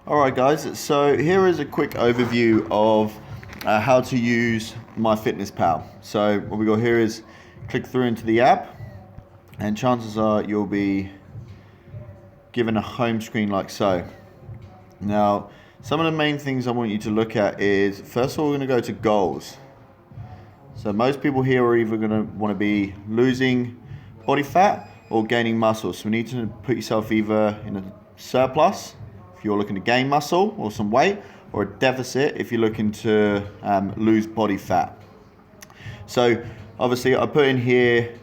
Alright guys, so here is a quick overview of how to use Myfitnesspal. So what we got here is click through into the app and chances are you'll be given a home screen like so. Now some of the main things I want you to look at is, first of all, we're going to go to goals. So most people here are either going to want to be losing body fat or gaining muscle. So we need to put yourself either in a surplus if you're looking to gain muscle or some weight, or a deficit if you're looking to lose body fat. So obviously I put in here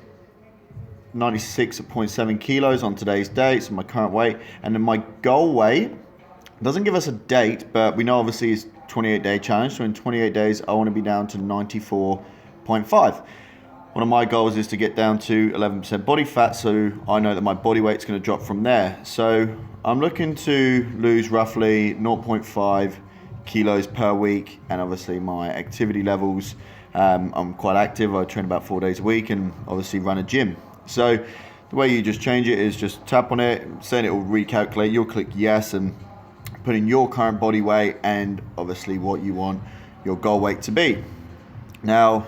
96.7 kilos on today's date, so my current weight, and then my goal weight doesn't give us a date, but we know obviously it's 28-day challenge, so in 28 days I want to be down to 94.5. One of my goals is to get down to 11% body fat, so I know that my body weight's going to drop from there. So I'm looking to lose roughly 0.5 kilos per week, and obviously my activity levels, I'm quite active. I train about 4 days a week and obviously run a gym. So the way you just change it is just tap on it, saying it will recalculate. You'll click yes and put in your current body weight and obviously what you want your goal weight to be. Now,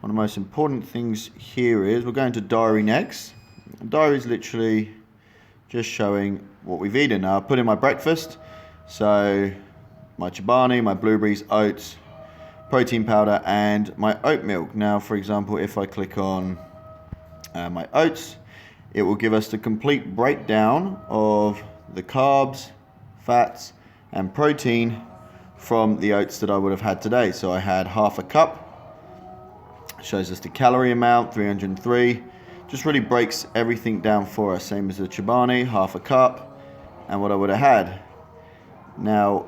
one of the most important things here is we're going to diary next. Diary is literally just showing what we've eaten. Now I put in my breakfast, so my chobani, my blueberries, oats, protein powder, and my oat milk. Now, for example, if I click on my oats, it will give us the complete breakdown of the carbs, fats, and protein from the oats that I would have had today. So I had half a cup. Shows us the calorie amount, 303. Just really breaks everything down for us. Same as the chobani, half a cup, and what I would have had. Now,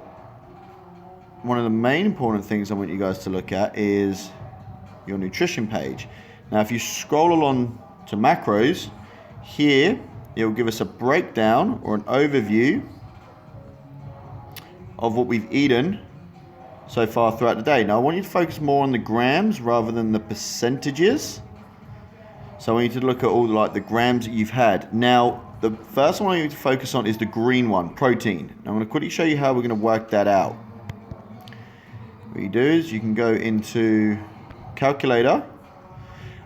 one of the main important things I want you guys to look at is your nutrition page. Now, if you scroll along to macros, here it will give us a breakdown or an overview of what we've eaten so far throughout the day. Now I want you to focus more on the grams rather than the percentages. So I want you to look at all the grams that you've had. Now the first one I want you to focus on is the green one, protein. Now I'm going to quickly show you how we're going to work that out. What you do is you can go into calculator,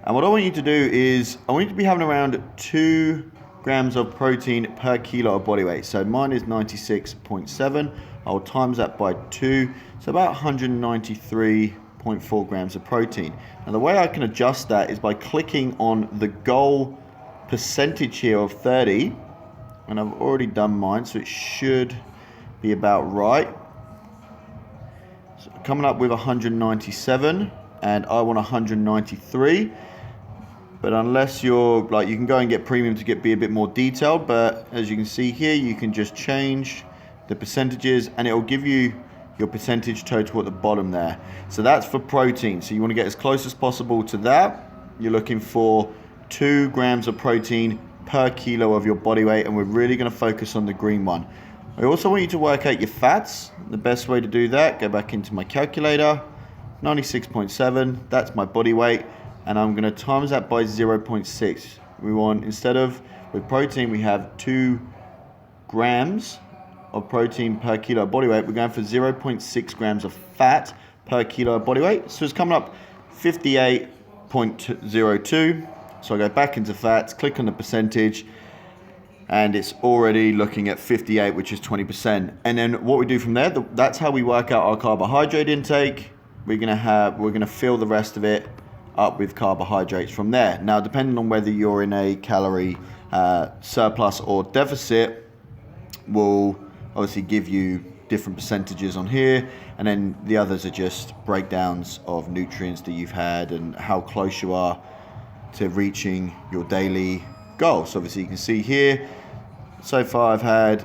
and what I want you to do is I want you to be having around 2 grams of protein per kilo of body weight. So mine is 96.7. I'll times that by 2, so about 193.4 grams of protein. And the way I can adjust that is by clicking on the goal percentage here of 30, and I've already done mine, so it should be about right. So coming up with 197, and I want 193. But unless you're you can go and get premium to be a bit more detailed, but as you can see here, you can just change the percentages and it will give you your percentage total at the bottom there. So that's for protein. So you want to get as close as possible to that. You're looking for 2 grams of protein per kilo of your body weight, and we're really going to focus on the green one. I also want you to work out your fats. The best way to do that, go back into my calculator, 96.7, that's my body weight, and I'm going to times that by 0.6. We want, instead of with protein we have 2 grams of protein per kilo of body weight, we're going for 0.6 grams of fat per kilo of body weight. So it's coming up 58.02. So I go back into fats, click on the percentage, and it's already looking at 58, which is 20%. And then what we do from there, that's how we work out our carbohydrate intake. We're gonna fill the rest of it up with carbohydrates from there. Now, depending on whether you're in a calorie surplus or deficit, will obviously give you different percentages on here, and then the others are just breakdowns of nutrients that you've had and how close you are to reaching your daily goal. So obviously you can see here, so far I've had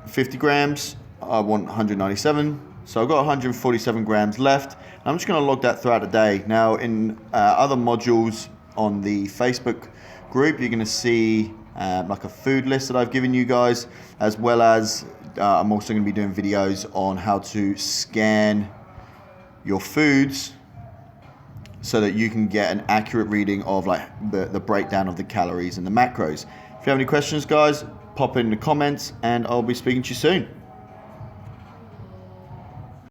50 grams, I want 197, so I've got 147 grams left. I'm just going to log that throughout the day. Now in other modules on the Facebook group, you're going to see like a food list that I've given you guys, as well as I'm also going to be doing videos on how to scan your foods so that you can get an accurate reading of the breakdown of the calories and the macros. If you have any questions, guys, pop in the comments and I'll be speaking to you soon.